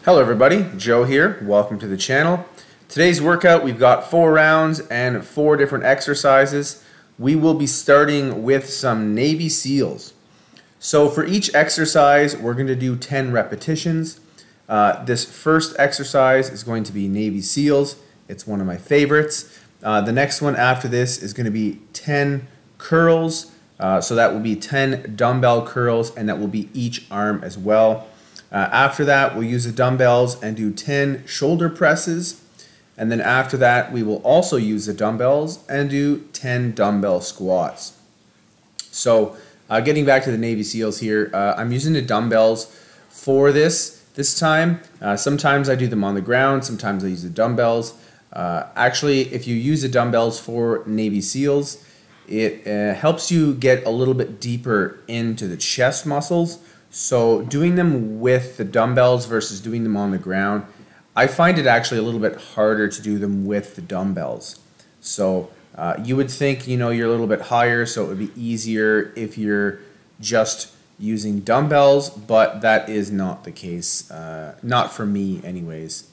Hello everybody, Joe here. Welcome to the channel. Today's workout, we've got 4 rounds and 4 different exercises. We will be starting with some Navy SEALs. So for each exercise, we're going to do 10 repetitions. This first exercise is going to be Navy SEALs. It's one of my favorites. The next one after this is going to be 10 curls. So that will be 10 dumbbell curls, and that will be each arm as well. After that, we'll use the dumbbells and do 10 shoulder presses. And then after that, we will also use the dumbbells and do 10 dumbbell squats. So getting back to the Navy SEALs here, I'm using the dumbbells for this time. Sometimes I do them on the ground, sometimes I use the dumbbells. Actually, if you use the dumbbells for Navy SEALs, it helps you get a little bit deeper into the chest muscles. So doing them with the dumbbells versus doing them on the ground, I find it actually a little bit harder to do them with the dumbbells. So you would think, you're a little bit higher, so it would be easier if you're just using dumbbells, but that is not the case. Not for me anyways.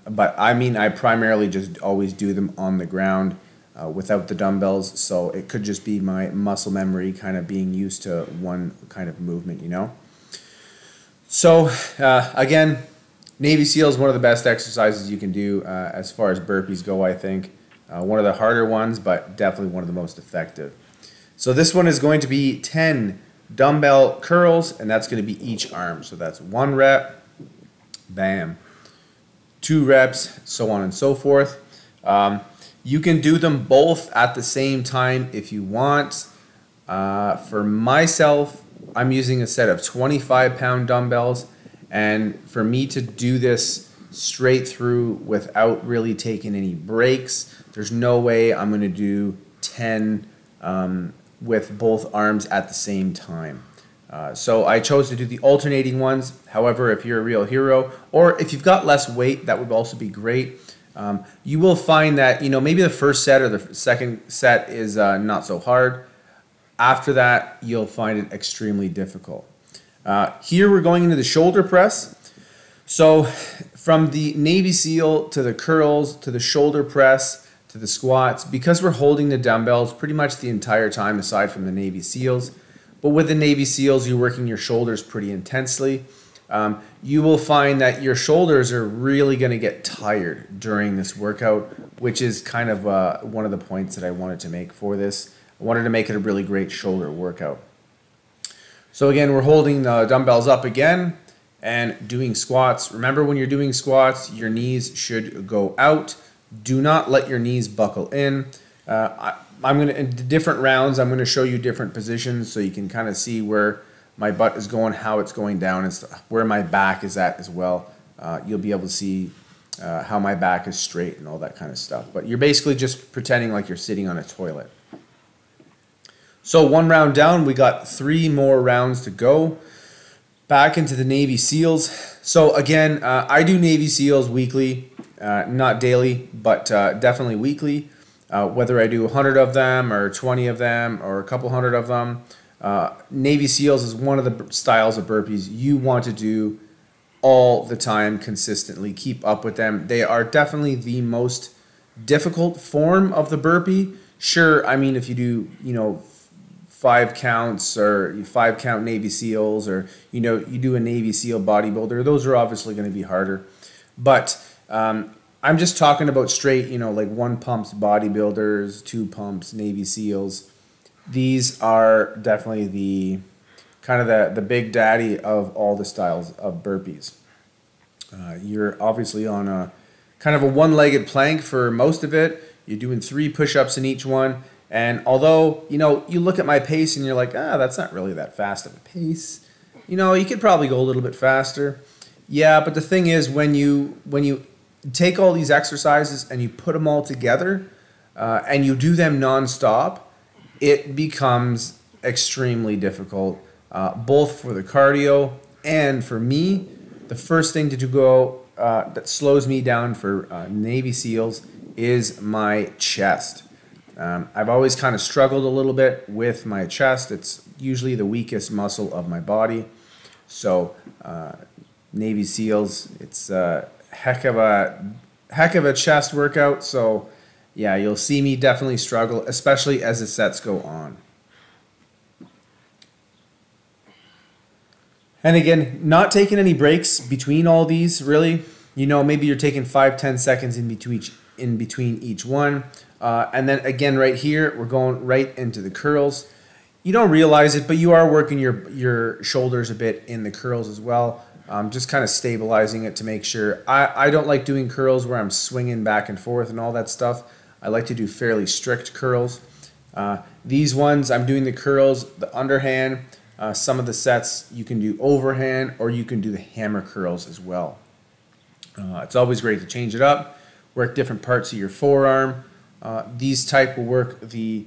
But I mean, I primarily just always do them on the ground without the dumbbells, so it could just be my muscle memory kind of being used to one kind of movement, So again, Navy SEAL is one of the best exercises you can do as far as burpees go, I think. One of the harder ones, but definitely one of the most effective. So this one is going to be 10 dumbbell curls, and that's going to be each arm. So that's 1 rep, bam, 2 reps, so on and so forth. You can do them both at the same time if you want. For myself, I'm using a set of 25-pound dumbbells, and for me to do this straight through without really taking any breaks, there's no way I'm going to do 10 with both arms at the same time. So I chose to do the alternating ones. However, if you're a real hero, or if you've got less weight, that would also be great. You will find that, maybe the first set or the second set is not so hard. After that, you'll find it extremely difficult. Here we're going into the shoulder press. So from the Navy SEAL to the curls to the shoulder press to the squats, because we're holding the dumbbells pretty much the entire time aside from the Navy SEALs, but with the Navy SEALs, you're working your shoulders pretty intensely. You will find that your shoulders are really going to get tired during this workout, which is kind of one of the points that I wanted to make for this. I wanted to make it a really great shoulder workout. So again, we're holding the dumbbells up again and doing squats. Remember, when you're doing squats, your knees should go out. Do not let your knees buckle in. In different rounds, I'm going to show you different positions so you can kind of see where my butt is going, how it's going down, and where my back is at as well. You'll be able to see how my back is straight and all that kind of stuff. But you're basically just pretending like you're sitting on a toilet. So 1 round down, we got 3 more rounds to go. Back into the Navy SEALs. So again, I do Navy SEALs weekly, not daily, but definitely weekly. Whether I do 100 of them or 20 of them or a couple hundred of them, Navy SEALs is one of the styles of burpees you want to do all the time consistently. Keep up with them. They are definitely the most difficult form of the burpee. Sure, I mean, if you do, 5 counts or 5 count Navy SEALs, or, you do a Navy SEAL bodybuilder, those are obviously going to be harder. But I'm just talking about straight, like 1 pumps bodybuilders, 2 pumps Navy SEALs. These are definitely the kind of the big daddy of all the styles of burpees. You're obviously on a kind of a 1-legged plank for most of it. You're doing 3 push-ups in each one. And although, you look at my pace and you're like, that's not really that fast of a pace. You could probably go a little bit faster. Yeah, but the thing is, when you take all these exercises and you put them all together and you do them nonstop, it becomes extremely difficult, both for the cardio and for me. The first thing to go that slows me down for Navy SEALs is my chest. I've always kind of struggled a little bit with my chest. It's usually the weakest muscle of my body. So Navy SEALs. It's a heck of a chest workout. So yeah, you'll see me definitely struggle, especially as the sets go on. And again, not taking any breaks between all these, really. You know, maybe you're taking 5-10 seconds in between each one. And then again, right here, we're going right into the curls. You don't realize it, but you are working your shoulders a bit in the curls as well. Just kind of stabilizing it to make sure. I don't like doing curls where I'm swinging back and forth and all that stuff. I like to do fairly strict curls. These ones, I'm doing the curls, the underhand. Some of the sets you can do overhand, or you can do the hammer curls as well. It's always great to change it up, work different parts of your forearm. These type will work the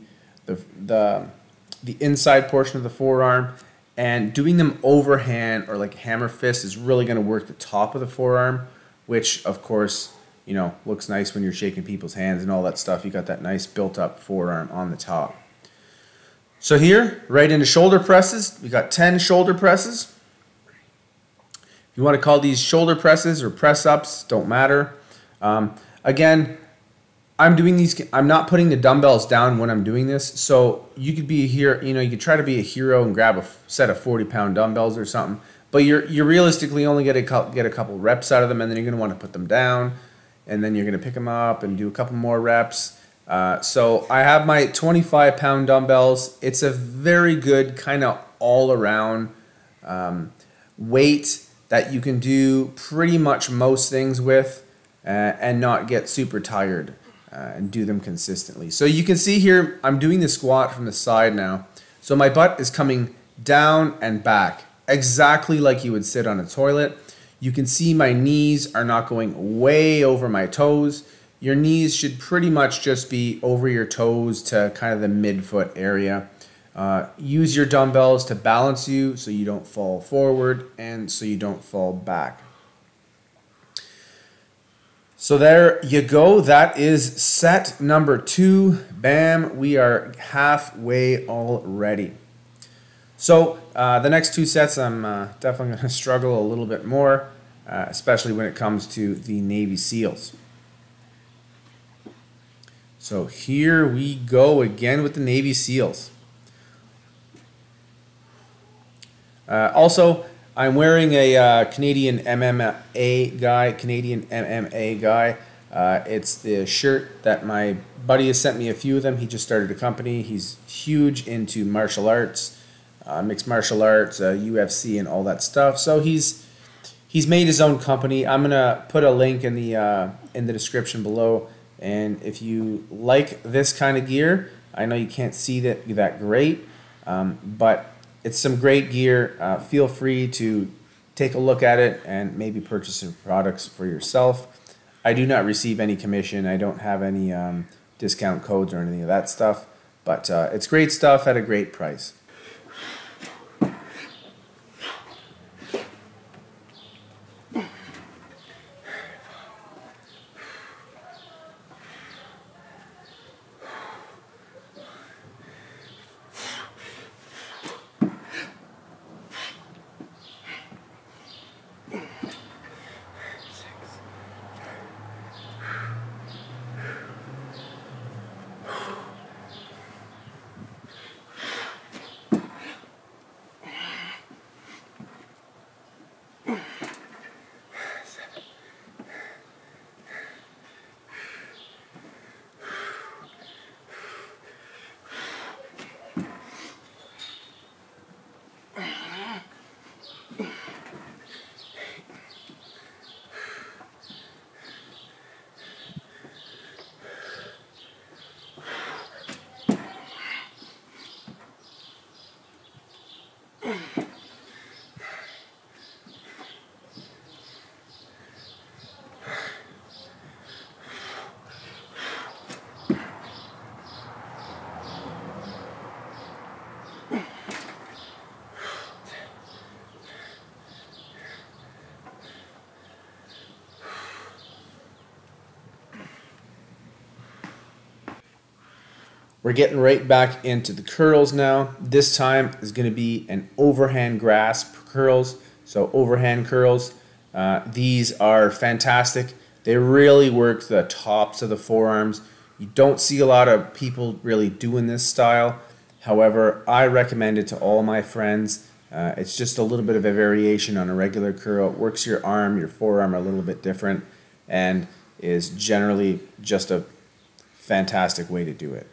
inside portion of the forearm, and doing them overhand or like hammer fist is really going to work the top of the forearm, which of course, you know, looks nice when you're shaking people's hands and all that stuff. You got that nice built up forearm on the top. So here, right into shoulder presses, we got 10 shoulder presses. If you want to call these shoulder presses or press ups, don't matter. Again, I'm doing these, I'm not putting the dumbbells down when I'm doing this. So you could be here, you know, you could try to be a hero and grab a set of 40-pound dumbbells or something, but you're realistically only going to get a couple reps out of them, and then you're going to want to put them down, and then you're going to pick them up and do a couple more reps. So I have my 25-pound dumbbells. It's a very good kind of all-around weight that you can do pretty much most things with and not get super tired and do them consistently. So you can see here I'm doing the squat from the side now. So my butt is coming down and back exactly like you would sit on a toilet. You can see my knees are not going way over my toes. Your knees should pretty much just be over your toes to kind of the midfoot area. Use your dumbbells to balance you so you don't fall forward and so you don't fall back. So there you go. That is set number 2. Bam, we are halfway already. So the next 2 sets I'm definitely going to struggle a little bit more, especially when it comes to the Navy SEALs. So here we go again with the Navy SEALs. Also, I'm wearing a Canadian MMA guy. It's the shirt that my buddy has sent me a few of them. He just started a company. He's huge into martial arts, mixed martial arts, UFC, and all that stuff. So he's made his own company. I'm gonna put a link in the description below. And if you like this kind of gear, I know you can't see that great, but it's some great gear. Feel free to take a look at it and maybe purchase some products for yourself. I do not receive any commission. I don't have any discount codes or anything of that stuff, but it's great stuff at a great price. We're getting right back into the curls now. This time is going to be an overhand grasp curls. So overhand curls. These are fantastic. They really work the tops of the forearms. You don't see a lot of people really doing this style. However, I recommend it to all my friends. It's just a little bit of a variation on a regular curl. It works your arm, your forearm a little bit different, and is generally just a fantastic way to do it.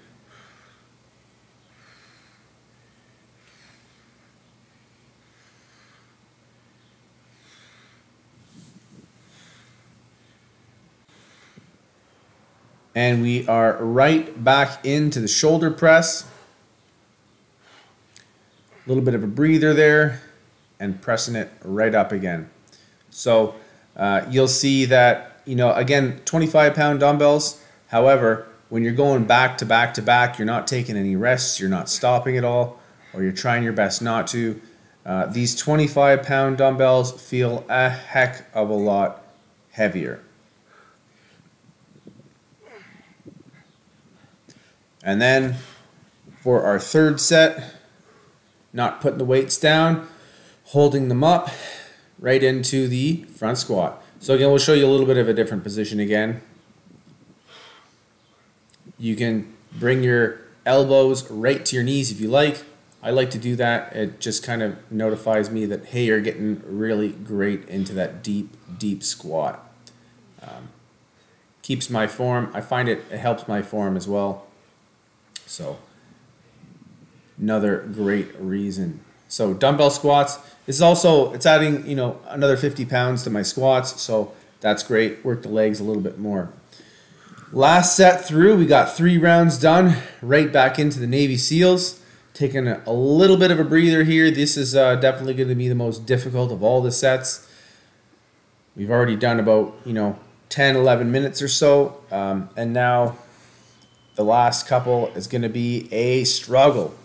And we are right back into the shoulder press. A little bit of a breather there and pressing it right up again. So you'll see that, again, 25-pound dumbbells. However, when you're going back to back to back, you're not taking any rests, you're not stopping at all, or you're trying your best not to. These 25-pound dumbbells feel a heck of a lot heavier. And then for our third set, not putting the weights down, holding them up right into the front squat. So again, we'll show you a little bit of a different position again. You can bring your elbows right to your knees if you like. I like to do that. It just kind of notifies me that, hey, you're getting really great into that deep, deep squat. Keeps my form. I find it helps my form as well. So another great reason. So dumbbell squats. This is also, it's adding, another 50 pounds to my squats. So that's great. Work the legs a little bit more. Last set through, we got 3 rounds done. Right back into the Navy SEALs. Taking a little bit of a breather here. This is definitely going to be the most difficult of all the sets. We've already done about, 10, 11 minutes or so. And now the last couple is going to be a struggle.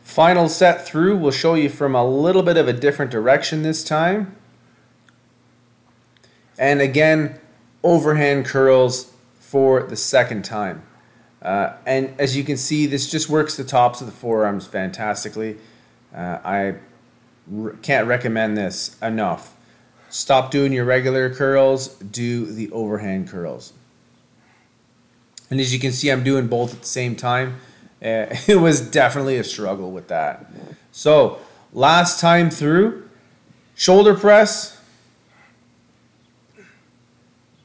Final set through, we'll show you from a little bit of a different direction this time. And again, overhand curls for the second time. And as you can see, this just works the tops of the forearms fantastically. I can't recommend this enough. Stop doing your regular curls, do the overhand curls. And as you can see, I'm doing both at the same time. It was definitely a struggle with that. So last time through, shoulder press.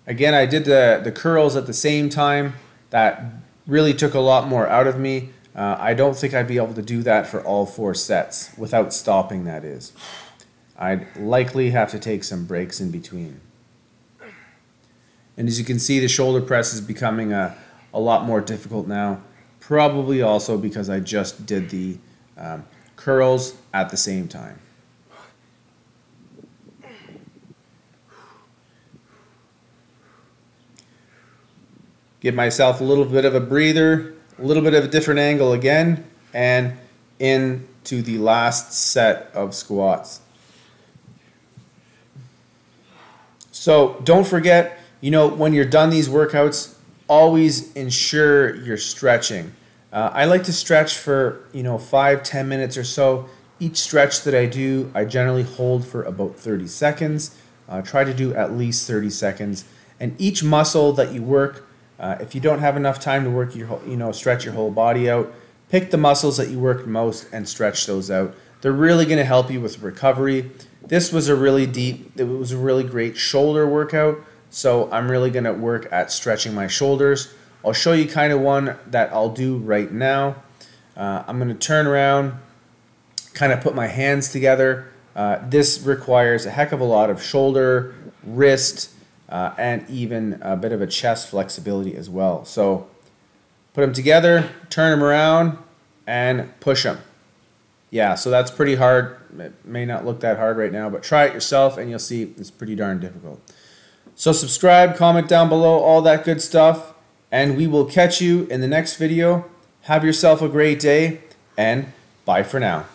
Again, I did the curls at the same time. That really took a lot more out of me. I don't think I'd be able to do that for all 4 sets without stopping, that is. I'd likely have to take some breaks in between. And as you can see, the shoulder press is becoming a lot more difficult now. Probably also because I just did the curls at the same time. Give myself a little bit of a breather, a little bit of a different angle again, and into the last set of squats. So don't forget, when you're done these workouts, always ensure you're stretching. I like to stretch for 5-10 minutes or so. Each stretch that I do, I generally hold for about 30 seconds. Try to do at least 30 seconds. And each muscle that you work, if you don't have enough time to work stretch your whole body out, pick the muscles that you worked most and stretch those out. They're really going to help you with recovery. This was it was a really great shoulder workout, so I'm really going to work at stretching my shoulders. I'll show you kind of one that I'll do right now. I'm going to turn around, kind of put my hands together. This requires a heck of a lot of shoulder, wrist, and even a bit of a chest flexibility as well. So put them together, turn them around, and push them. Yeah, so that's pretty hard. It may not look that hard right now, but try it yourself and you'll see it's pretty darn difficult. So subscribe, comment down below, all that good stuff, and we will catch you in the next video. Have yourself a great day, and bye for now.